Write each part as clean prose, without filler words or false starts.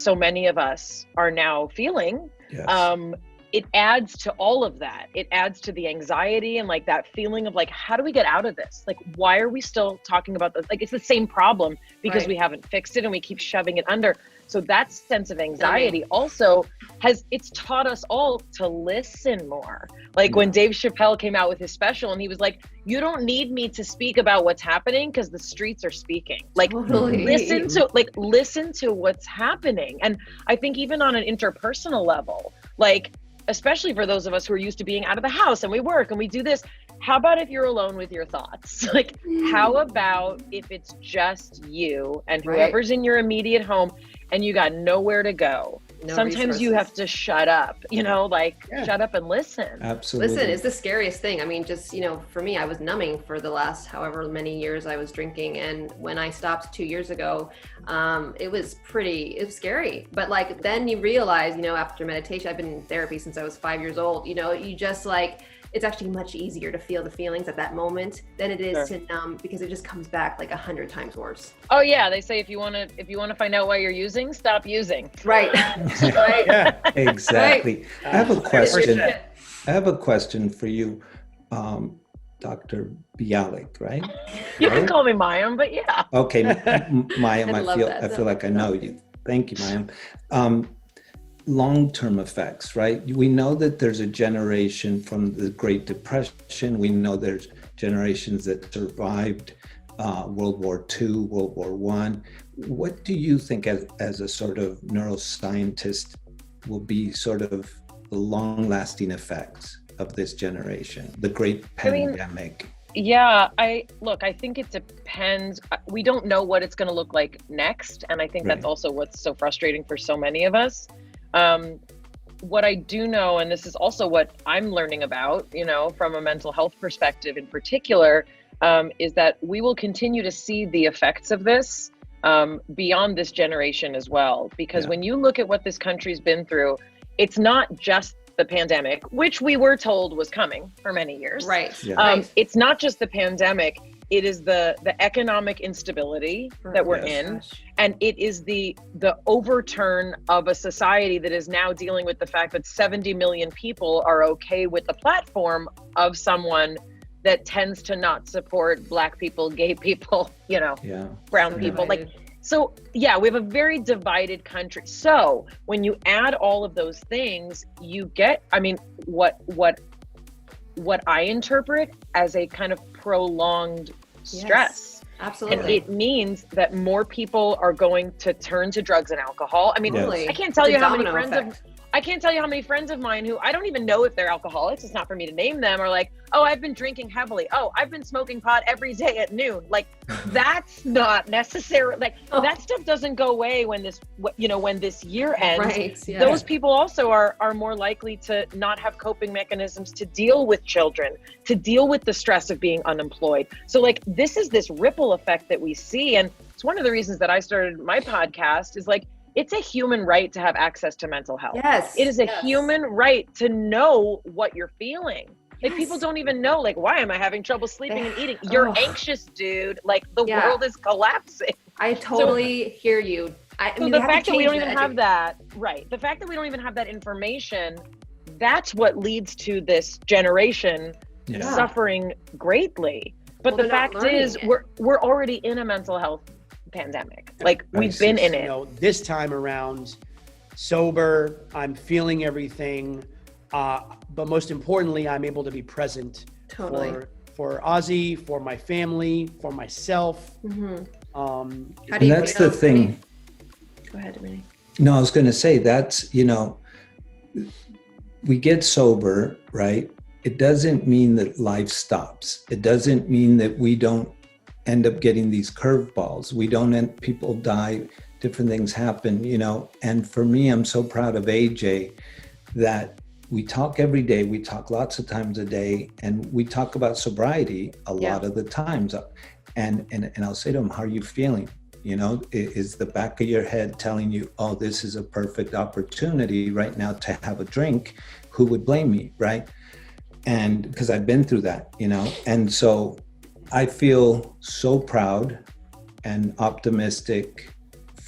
so many of us are now feeling, Yes. it adds to all of that. It adds to the anxiety and like that feeling of like, how do we get out of this? Like, why are we still talking about this? Like, it's the same problem because we haven't fixed it and we keep shoving it under. So that sense of anxiety also it's taught us all to listen more. Like when Dave Chappelle came out with his special and he was like, you don't need me to speak about what's happening because the streets are speaking. Like listen to what's happening. And I think even on an interpersonal level, like, especially for those of us who are used to being out of the house and we work and we do this, how about if you're alone with your thoughts? Like, how about if it's just you and whoever's in your immediate home and you got nowhere to go? Sometimes you have to shut up, shut up and listen. Absolutely. Listen is the scariest thing. I mean, just, for me, I was numbing for the last however many years I was drinking. And when I stopped 2 years ago, it was scary. But like, then you realize, after meditation, I've been in therapy since I was 5 years old, you just like, it's actually much easier to feel the feelings at that moment than it is to numb, because it just comes back like 100 times worse. Oh yeah, they say if you want to find out why you're using, stop using. Right. Right. Yeah. Exactly. I have a question. I have a question for you, Dr. Bialik, right? You can call me Miyam, but yeah. Okay, Miyam. I feel like I know you. Thank you, Miyam. Long-term effects, right? We know that there's a generation from the Great Depression. We know there's generations that survived World War II, World War I. What do you think as a sort of neuroscientist will be sort of the long-lasting effects of this generation, the great pandemic? I think it depends. We don't know what it's going to look like next. And I think that's also what's so frustrating for so many of us. What I do know, and this is also what I'm learning about, from a mental health perspective in particular, is that we will continue to see the effects of this beyond this generation as well. Because when you look at what this country's been through, it's not just the pandemic, which we were told was coming for many years. Right. It's not just the pandemic. It is the economic instability that we're in. And it is the overturn of a society that is now dealing with the fact that 70 million people are okay with the platform of someone that tends to not support Black people, gay people, brown people. So we have a very divided country. So when you add all of those things, you get, what I interpret as a kind of prolonged stress. Absolutely. And it means that more people are going to turn to drugs and alcohol. I can't tell you how many friends of mine who I don't even know if they're alcoholics. It's not for me to name them, are like, oh, I've been drinking heavily. Oh, I've been smoking pot every day at noon. Like, that's not necessary. Like, that stuff doesn't go away when this year ends. Right. Yeah. Those people also are more likely to not have coping mechanisms to deal with children, to deal with the stress of being unemployed. So like, this is this ripple effect that we see. And it's one of the reasons that I started my podcast, is like, it's a human right to have access to mental health. Yes. It is a human right to know what you're feeling. Like, people don't even know, like, why am I having trouble sleeping and eating? You're anxious, dude. Like, the world is collapsing. I totally hear you. The fact that we don't even have that, the fact that we don't even have that information, that's what leads to this generation suffering greatly. But the fact is, we're already in a mental health pandemic. Like, we've been in it. This time around, sober, I'm feeling everything, but most importantly, I'm able to be present for Ozzy, for my family, for myself. And that's the thing. Go ahead, Rene. No, I was going to say that's, we get sober, right? It doesn't mean that life stops. It doesn't mean that we don't end up getting these curveballs. People die, different things happen, and for me, I'm so proud of AJ that we talk every day, we talk lots of times a day, and we talk about sobriety a lot of the times. And I'll say to him, how are you feeling? Is the back of your head telling you, oh, this is a perfect opportunity right now to have a drink? Who would blame me, right? And because I've been through that, and so I feel so proud and optimistic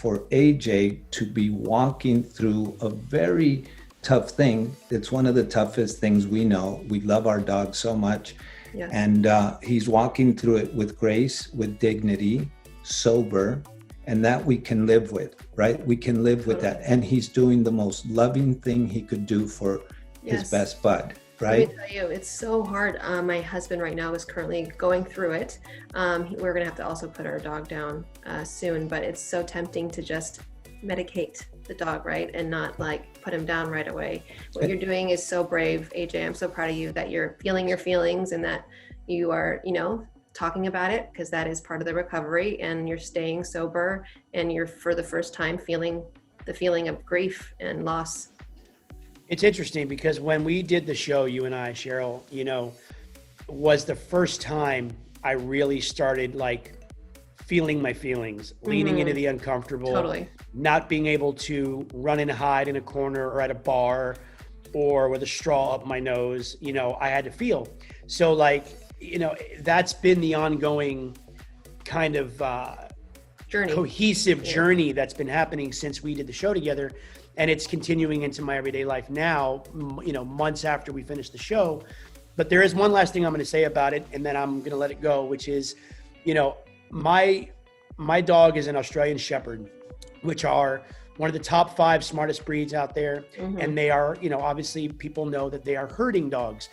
for AJ to be walking through a very tough thing. It's one of the toughest things we know. We love our dog so much. Yes. And he's walking through it with grace, with dignity, sober, and that we can live with, right? We can live with that. And he's doing the most loving thing he could do for his best bud, right? Let me tell you, it's so hard. My husband right now is currently going through it. We're going to have to also put our dog down soon, but it's so tempting to just medicate the dog, right? And not like put him down right away. What you're doing is so brave, AJ. I'm so proud of you that you're feeling your feelings and that you are, you know, talking about it, because that is part of the recovery, and you're staying sober, and you're for the first time feeling the feeling of grief and loss. It's interesting because when we did the show, you and I, Cheryl, you know, was the first time I really started like feeling my feelings, leaning into the uncomfortable, Totally. not being able to run and hide in a corner or at a bar or with a straw up my nose. You know, I had to feel. So like, you know, that's been the ongoing kind of Journey. cohesive journey that's been happening since we did the show together. And it's continuing into my everyday life now, you know, months after we finished the show. But there is one last thing I'm going to say about it, and then I'm going to let it go, which is, you know, my dog is an Australian Shepherd, which are one of the top 5 smartest breeds out there. And they are, you know, obviously people know that they are herding dogs.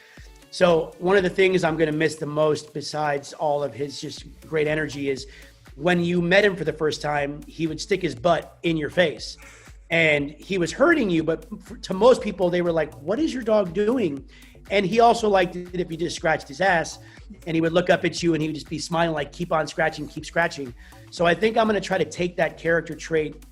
So one of the things I'm going to miss the most, besides all of his just great energy, is when you met him for the first time, he would stick his butt in your face. And he was hurting you, but to most people, they were like, what is your dog doing? And he also liked it if you just scratched his ass, and he would look up at you and he would just be smiling like, keep on scratching, keep scratching. So I think I'm going to try to take that character trait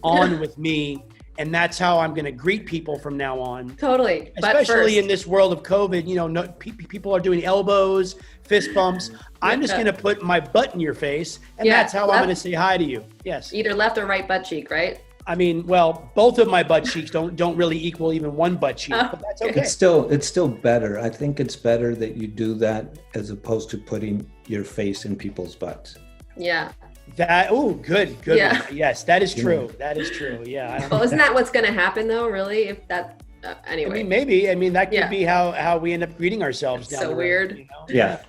on with me. And that's how I'm going to greet people from now on. Totally. Especially in this world of COVID, you know, people are doing elbows, fist bumps. I'm just going to put my butt in your face. And that's how I'm going to say hi to you. Yes. Either left or right butt cheek, right? I mean, well, both of my butt cheeks don't really equal even one butt cheek, but that's okay. It's still better. I think it's better that you do that as opposed to putting your face in people's butts. Yeah. Good. Yeah. Yes, that is true. That is true. Yeah. Well, isn't that what's going to happen though? Really? If that, anyway. I mean, maybe. I mean, that could be how we end up greeting ourselves down the road. So weird. You know? Yeah.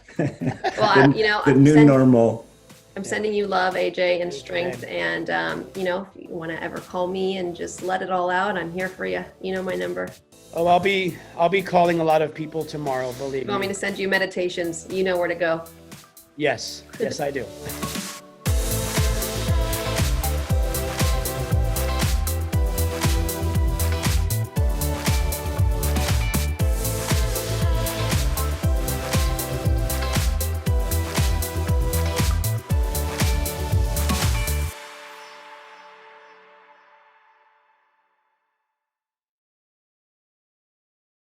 Well, you know, the new normal. I'm sending you love, AJ, and strength. And, you know, if you want to ever call me and just let it all out, I'm here for you. You know my number. Oh, I'll be calling a lot of people tomorrow, believe me. You want me to send you meditations? You know where to go. Yes, I do.